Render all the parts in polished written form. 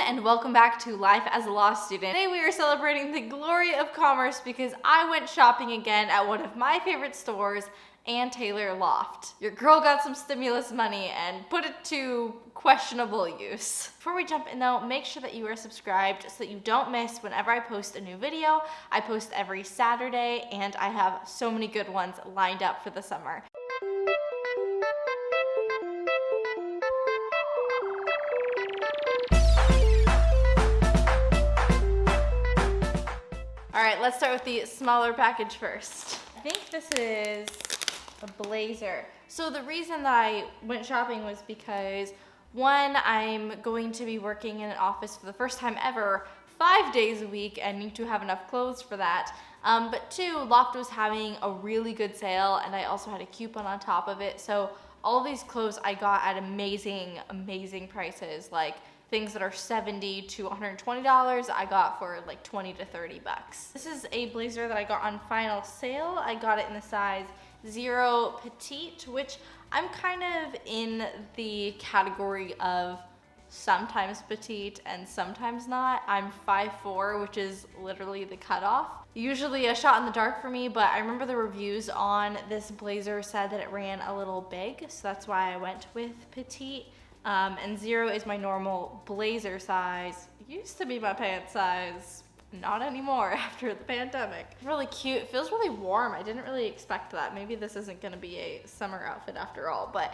and welcome back to Life as a Law Student. Today we are celebrating the glory of commerce because I went shopping again at one of my favorite stores, Ann Taylor LOFT. Your girl got some stimulus money and put it to questionable use. Before we jump in though, make sure that you are subscribed so that you don't miss whenever I post a new video. I post every Saturday and I have so many good ones lined up for the summer. All right, let's start with the smaller package first. I think this is a blazer. So the reason that I went shopping was because one, I'm going to be working in an office for the first time ever 5 days a week and need to have enough clothes for that. But two, Loft was having a really good sale and I also had a coupon on top of it. So all these clothes I got at amazing, amazing prices. Like things that are $70 to $120, I got for like 20 to 30 bucks. This is a blazer that I got on final sale. I got it in the size 0 petite, which I'm kind of in the category of sometimes petite and sometimes not. I'm 5'4", which is literally the cutoff. Usually a shot in the dark for me, but I remember the reviews on this blazer said that it ran a little big, so that's why I went with petite. And 0 is my normal blazer size. Used to be my pant size, not anymore after the pandemic. Really cute, it feels really warm. I didn't really expect that. Maybe this isn't gonna be a summer outfit after all, but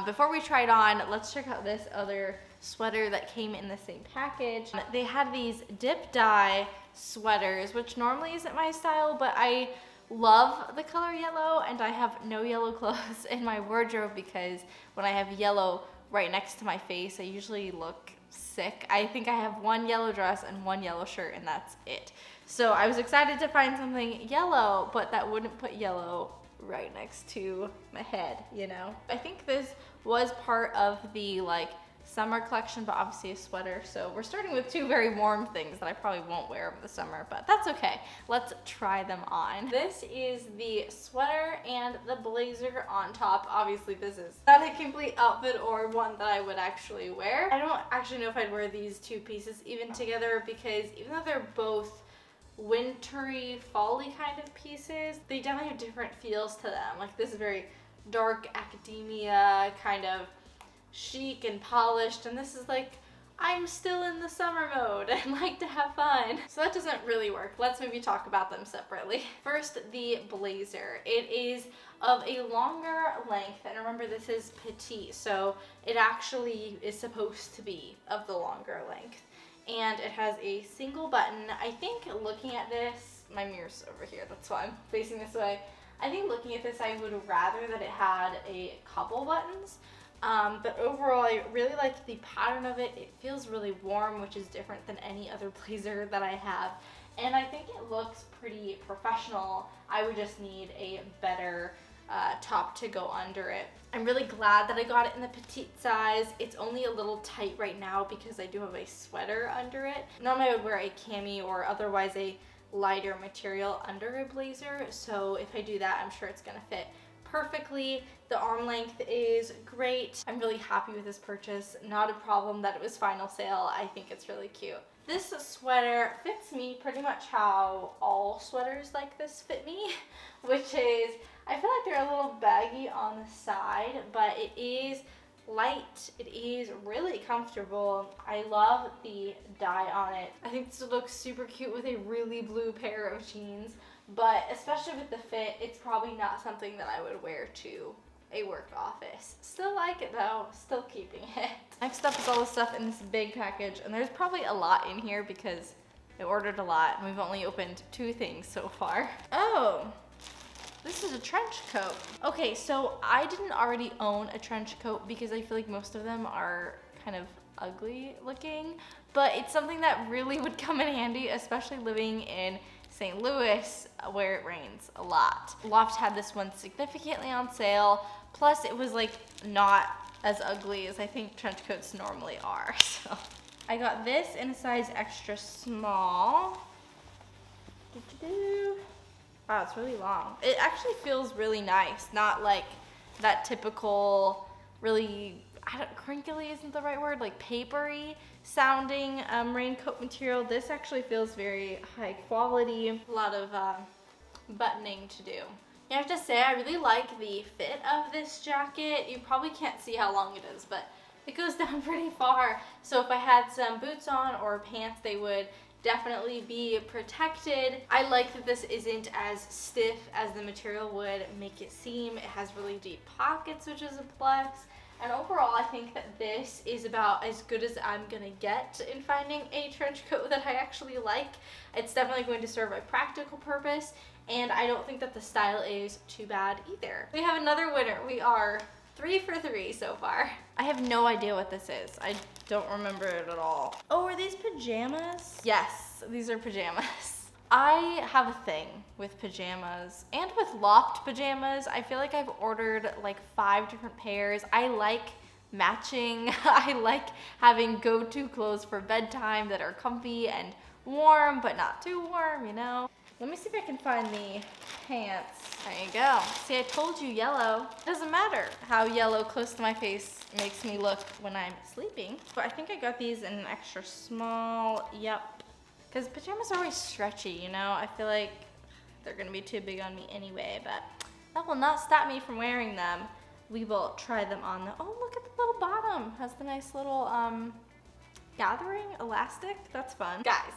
before we try it on, let's check out this other sweater that came in the same package. They had these dip dye sweaters, which normally isn't my style, but I love the color yellow and I have no yellow clothes in my wardrobe because when I have yellow right next to my face, I usually look sick. I think I have one yellow dress and one yellow shirt and that's it. So I was excited to find something yellow, but that wouldn't put yellow right next to my head, you know? I think this was part of the like summer collection, but obviously a sweater. So we're starting with two very warm things that I probably won't wear over the summer, but that's okay. Let's try them on. This is the sweater and the blazer on top. Obviously this is not a complete outfit or one that I would actually wear. I don't actually know if I'd wear these two pieces even together because even though they're both wintry, fall-y kind of pieces, they definitely have different feels to them. Like this is very dark academia, kind of chic and polished, and this is like, I'm still in the summer mode and like to have fun. So that doesn't really work. Let's maybe talk about them separately. First, the blazer. It is of a longer length, and remember this is petite, so it actually is supposed to be of the longer length. And it has a single button. I think looking at this, my mirror's over here, that's why I'm facing this way. I think looking at this, I would rather that it had a couple buttons. But overall, I really like the pattern of it. It feels really warm, which is different than any other blazer that I have. And I think it looks pretty professional. I would just need a better top to go under it. I'm really glad that I got it in the petite size. It's only a little tight right now because I do have a sweater under it. Normally I would wear a cami or otherwise a lighter material under a blazer. So if I do that, I'm sure it's gonna fit perfectly. The arm length is great. I'm really happy with this purchase. Not a problem that it was final sale. I think it's really cute. This sweater fits me pretty much how all sweaters like this fit me, which is, I feel like they're a little baggy on the side, but it is light. It is really comfortable. I love the dye on it. I think this would look super cute with a really blue pair of jeans, but especially with the fit, it's probably not something that I would wear to a work office. Still like it though, still keeping it. Next up is all the stuff in this big package, and there's probably a lot in here because I ordered a lot and we've only opened 2 things so far. Oh, this is a trench coat. Okay, so I didn't already own a trench coat because I feel like most of them are kind of ugly looking, but it's something that really would come in handy, especially living in St. Louis where it rains a lot. Loft had this one significantly on sale, plus it was like not as ugly as I think trench coats normally are. So I got this in a size extra small. Wow, it's really long. It actually feels really nice, not like that typical really crinkly isn't the right word, like papery sounding raincoat material. This actually feels very high quality. A lot of buttoning to do. I have to say, I really like the fit of this jacket. You probably can't see how long it is, but it goes down pretty far. So if I had some boots on or pants, they would definitely be protected. I like that this isn't as stiff as the material would make it seem. It has really deep pockets, which is a plus. And overall, I think that this is about as good as I'm gonna get in finding a trench coat that I actually like. It's definitely going to serve a practical purpose, and I don't think that the style is too bad either. We have another winner. We are 3 for 3 so far. I have no idea what this is. I don't remember it at all. Oh, are these pajamas? Yes, these are pajamas. I have a thing with pajamas and with loft pajamas. I feel like I've ordered like 5 different pairs. I like matching. I like having go-to clothes for bedtime that are comfy and warm, but not too warm, you know? Let me see if I can find the pants. There you go. See, I told you yellow. It doesn't matter how yellow close to my face makes me look when I'm sleeping. But I think I got these in an extra small, yep. Because pajamas are always stretchy, you know? I feel like they're gonna be too big on me anyway, but that will not stop me from wearing them. We will try them on the, oh, look at the little bottom. Has the nice little gathering elastic. That's fun. Guys,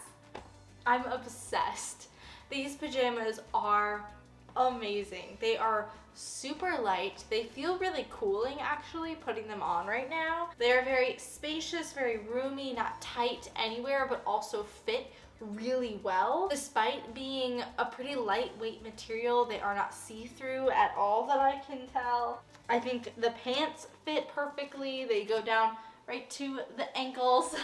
I'm obsessed. These pajamas are amazing. They are super light. They feel really cooling actually putting them on right now. They're very spacious, very roomy, not tight anywhere, but also fit really well. Despite being a pretty lightweight material, they are not see-through at all that I can tell. I think the pants fit perfectly. They go down right to the ankles.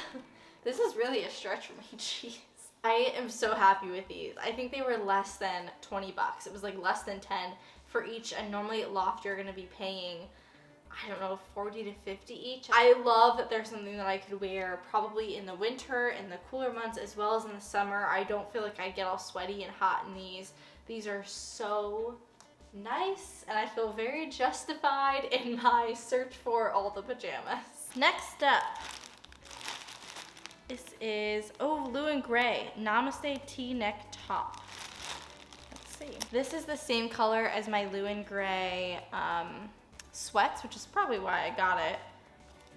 This is really a stretch for me, jeez. I am so happy with these. I think they were less than 20 bucks. It was like less than 10 for each, and normally at Loft you're gonna be paying, I don't know, 40 to 50 each. I love that there's something that I could wear probably in the winter, in the cooler months, as well as in the summer. I don't feel like I get all sweaty and hot in these. These are so nice, and I feel very justified in my search for all the pajamas. Next up, this is, oh, Blue and Gray, Namaste T-neck top. Let's see. This is the same color as my Blue and Gray sweats, which is probably why I got it.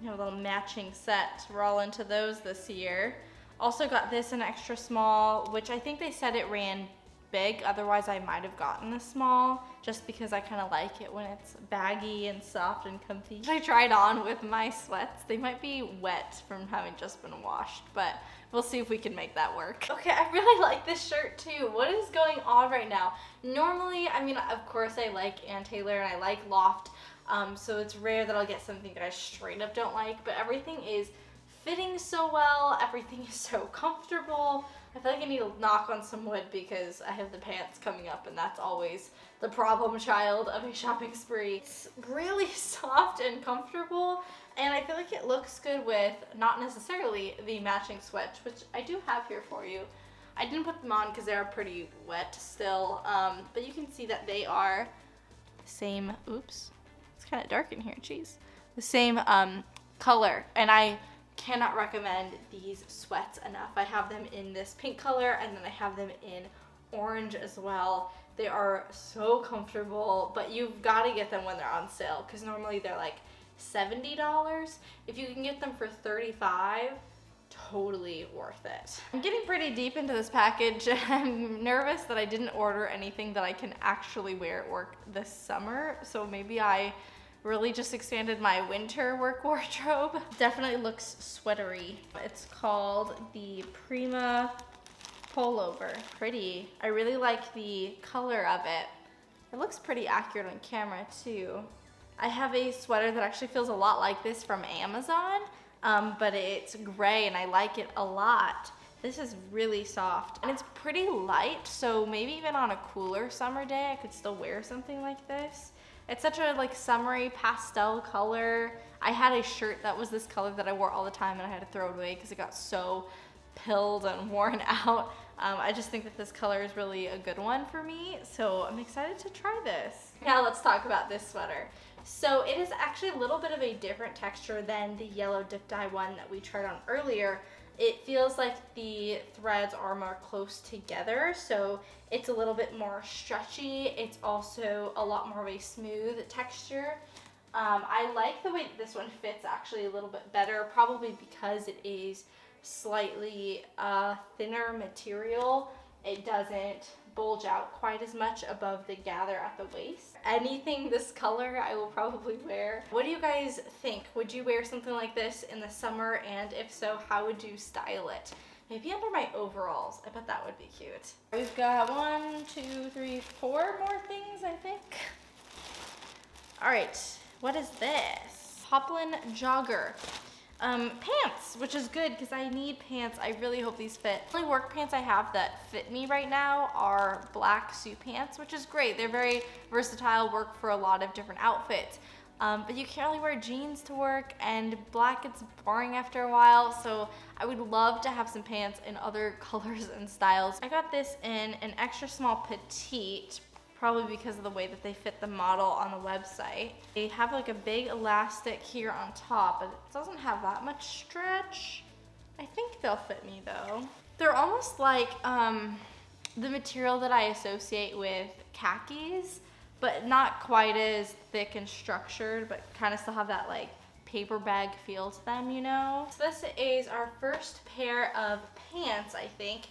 You know, a little matching set. We're all into those this year. Also got this in extra small, which I think they said it ran big. Otherwise, I might have gotten the small just because I kind of like it when it's baggy and soft and comfy. I tried on with my sweats. They might be wet from having just been washed, but we'll see if we can make that work. Okay, I really like this shirt too. What is going on right now? Normally, I mean, of course I like Ann Taylor and I like Loft, so it's rare that I'll get something that I straight up don't like, but everything is fitting so well. Everything is so comfortable. I feel like I need to knock on some wood because I have the pants coming up and that's always the problem child of a shopping spree. It's really soft and comfortable, and I feel like it looks good with not necessarily the matching sweats, which I do have here for you. I didn't put them on because they are pretty wet still, but you can see that they are the same, oops, it's kind of dark in here, geez. The same color, and I cannot recommend these sweats enough. I have them in this pink color and then I have them in orange as well. They are so comfortable, but you've got to get them when they're on sale because normally they're like $70. If you can get them for $35, totally worth it. I'm getting pretty deep into this package. I'm nervous that I didn't order anything that I can actually wear at work this summer, so maybe I really just expanded my winter work wardrobe. Definitely looks sweatery. It's called the Prima Pullover. Pretty. I really like the color of it. It looks pretty accurate on camera too. I have a sweater that actually feels a lot like this from Amazon, but it's gray and I like it a lot. This is really soft and it's pretty light, so maybe even on a cooler summer day I could still wear something like this. It's such a like summery pastel color. I had a shirt that was this color that I wore all the time and I had to throw it away because it got so pilled and worn out. I just think that this color is really a good one for me, so I'm excited to try this. Now let's talk about this sweater. So it is actually a little bit of a different texture than the yellow dip dye one that we tried on earlier. It feels like the threads are more close together, so it's a little bit more stretchy. It's also a lot more of a smooth texture. I like the way that this one fits actually a little bit better, probably because it is slightly thinner material. It doesn't bulge out quite as much above the gather at the waist. Anything this color I will probably wear. What do you guys think? Would you wear something like this in the summer? And if so, how would you style it? Maybe under my overalls. I bet that would be cute. We've got 1, 2, 3, 4 more things, I think. All right, what is this? Poplin Jogger. Pants, which is good because I need pants. I really hope these fit. The only work pants I have that fit me right now are black suit pants, which is great. They're very versatile, work for a lot of different outfits. But you can't really wear jeans to work, and black gets boring after a while, so I would love to have some pants in other colors and styles. I got this in an extra small petite, probably because of the way that they fit the model on the website. They have like a big elastic here on top, but it doesn't have that much stretch. I think they'll fit me though. They're almost like the material that I associate with khakis, but not quite as thick and structured, but kind of still have that like paper bag feel to them, you know? So this is our first pair of pants, I think.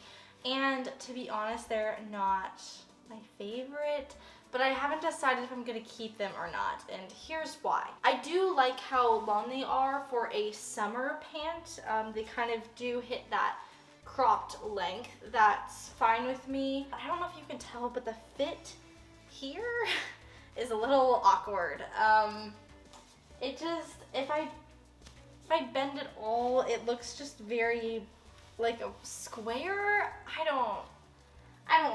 And to be honest, they're not my favorite, but I haven't decided if I'm gonna keep them or not, and here's why. I do like how long they are for a summer pant. They kind of do hit that cropped length. That's fine with me. I don't know if you can tell, but the fit here is a little awkward. It just, if I bend it all, it looks just very like a square. I don't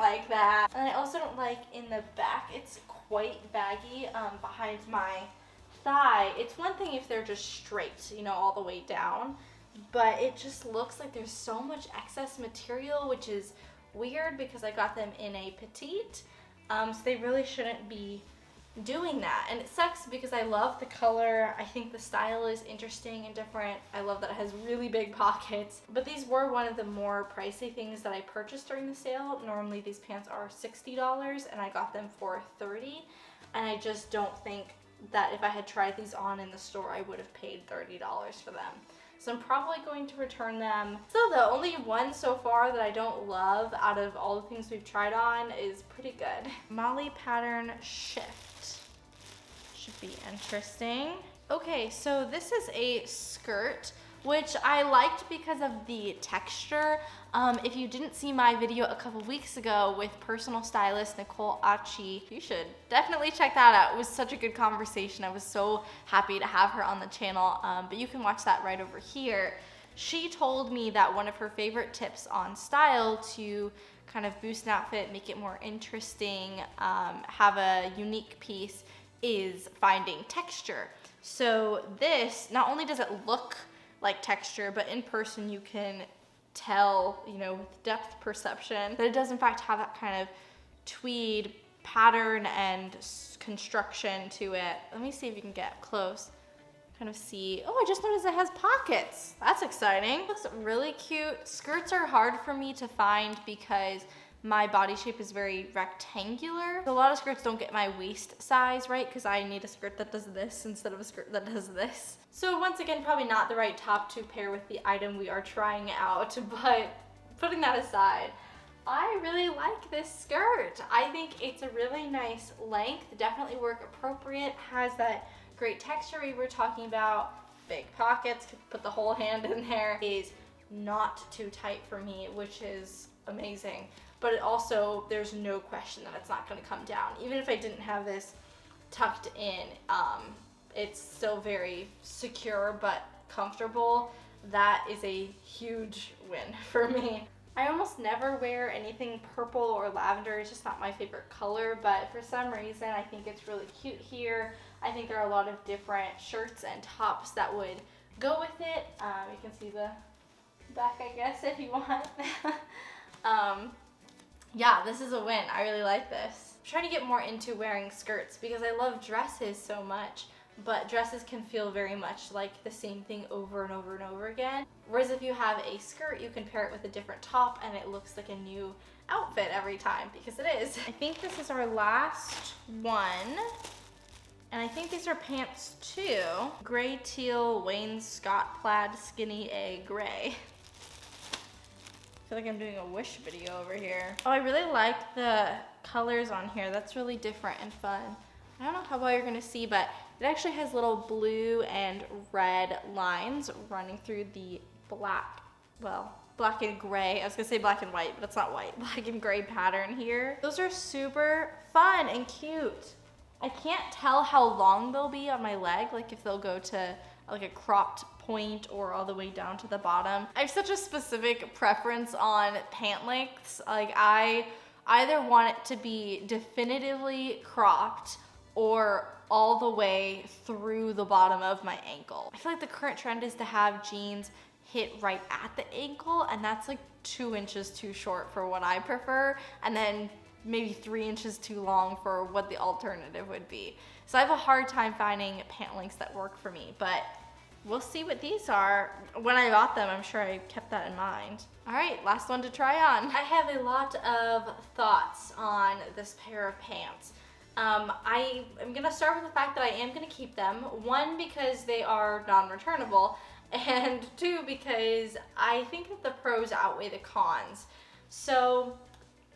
like that. And I also don't like in the back, it's quite baggy behind my thigh. It's one thing if they're just straight, you know, all the way down, but it just looks like there's so much excess material, which is weird because I got them in a petite, so they really shouldn't be doing that. And it sucks because I love the color. I think the style is interesting and different. I love that it has really big pockets, but these were one of the more pricey things that I purchased during the sale. Normally these pants are $60 and I got them for $30, and I just don't think that if I had tried these on in the store I would have paid $30 for them. So I'm probably going to return them. Still though, only one so far that I don't love out of all the things we've tried on is pretty good. Molly pattern shift. Should be interesting. Okay, so this is a skirt, which I liked because of the texture. If you didn't see my video a couple weeks ago with personal stylist Nicole Achi, you should definitely check that out. It was such a good conversation. I was so happy to have her on the channel, but you can watch that right over here. She told me that one of her favorite tips on style to kind of boost an outfit, make it more interesting, have a unique piece, is finding texture. So this, not only does it look like texture, but in person you can tell, you know, with depth perception, that it does in fact have that kind of tweed pattern and construction to it. Let me see if you can get close. Kind of see, oh, I just noticed it has pockets. That's exciting. It looks really cute. Skirts are hard for me to find because my body shape is very rectangular. A lot of skirts don't get my waist size right because I need a skirt that does this instead of a skirt that does this. So once again, probably not the right top to pair with the item we are trying out, but putting that aside, I really like this skirt. I think it's a really nice length, definitely work appropriate, has that great texture we were talking about, big pockets, could put the whole hand in there, is not too tight for me, which is amazing. But it also, there's no question that it's not gonna come down. Even if I didn't have this tucked in, it's still very secure but comfortable. That is a huge win for me. I almost never wear anything purple or lavender. It's just not my favorite color, but for some reason I think it's really cute here. I think there are a lot of different shirts and tops that would go with it. You can see the back, I guess, if you want. Yeah, this is a win. I really like this. I'm trying to get more into wearing skirts because I love dresses so much, but dresses can feel very much like the same thing over and over and over again. Whereas if you have a skirt, you can pair it with a different top and it looks like a new outfit every time, because it is. I think this is our last one. And I think these are pants too. Gray teal Wayne Scott plaid skinny A gray. I feel like I'm doing a Wish video over here. Oh, I really like the colors on here. That's really different and fun. I don't know how well you're gonna see, but it actually has little blue and red lines running through the black, well, black and gray. I was gonna say black and white, but it's not white. Black and gray pattern here. Those are super fun and cute. I can't tell how long they'll be on my leg, like if they'll go to like a cropped point or all the way down to the bottom. I have such a specific preference on pant lengths. Like I either want it to be definitively cropped or all the way through the bottom of my ankle. I feel like the current trend is to have jeans hit right at the ankle, and that's like 2 inches too short for what I prefer, and then maybe 3 inches too long for what the alternative would be. So I have a hard time finding pant lengths that work for me, but we'll see what these are. When I got them, I'm sure I kept that in mind. All right, last one to try on. I have a lot of thoughts on this pair of pants. I am gonna start with the fact that I am gonna keep them. 1, because they are non-returnable, and 2, because I think that the pros outweigh the cons. So,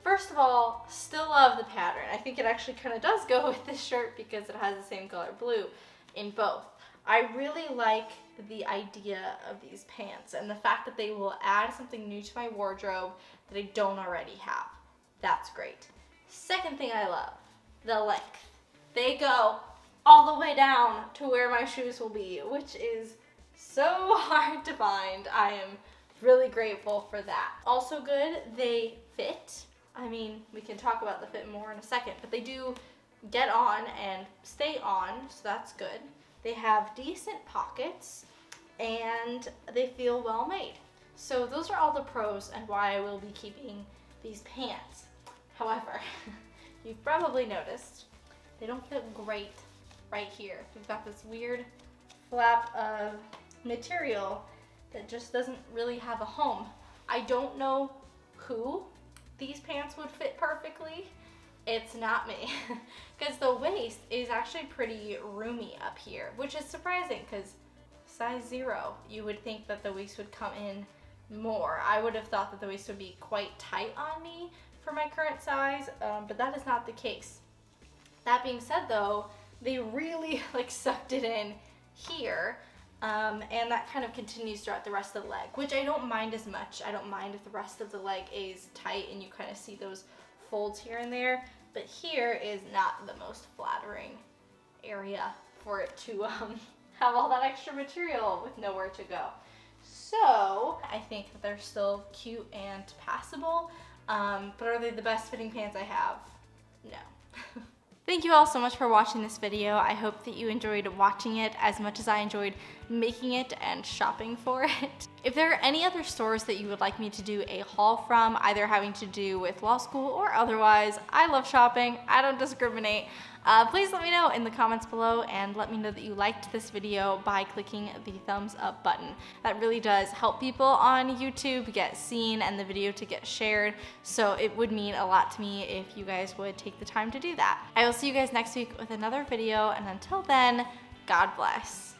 first of all, still love the pattern. I think it actually kind of does go with this shirt because it has the same color blue in both. I really like the idea of these pants and the fact that they will add something new to my wardrobe that I don't already have. That's great. Second thing I love, the length. They go all the way down to where my shoes will be, which is so hard to find. I am really grateful for that. Also good, they fit. I mean, we can talk about the fit more in a second, but they do get on and stay on, so that's good. They have decent pockets and they feel well made. So those are all the pros and why I will be keeping these pants. However, you've probably noticed they don't fit great right here. We've got this weird flap of material that just doesn't really have a home. I don't know who these pants would fit perfectly. It's not me, because the waist is actually pretty roomy up here, which is surprising because size 0, you would think that the waist would come in more. I would have thought that the waist would be quite tight on me for my current size, but that is not the case. That being said though, they really like sucked it in here, and that kind of continues throughout the rest of the leg, which I don't mind as much. I don't mind if the rest of the leg is tight and you kind of see those folds here and there, but here is not the most flattering area for it to have all that extra material with nowhere to go. So I think that they're still cute and passable, but are they the best fitting pants I have? No. Thank you all so much for watching this video. I hope that you enjoyed watching it as much as I enjoyed making it and shopping for it. If there are any other stores that you would like me to do a haul from, either having to do with law school or otherwise, I love shopping. I don't discriminate. Please let me know in the comments below and let me know that you liked this video by clicking the thumbs up button. That really does help people on YouTube get seen and the video to get shared, so it would mean a lot to me if you guys would take the time to do that. I will see you guys next week with another video, and until then, God bless.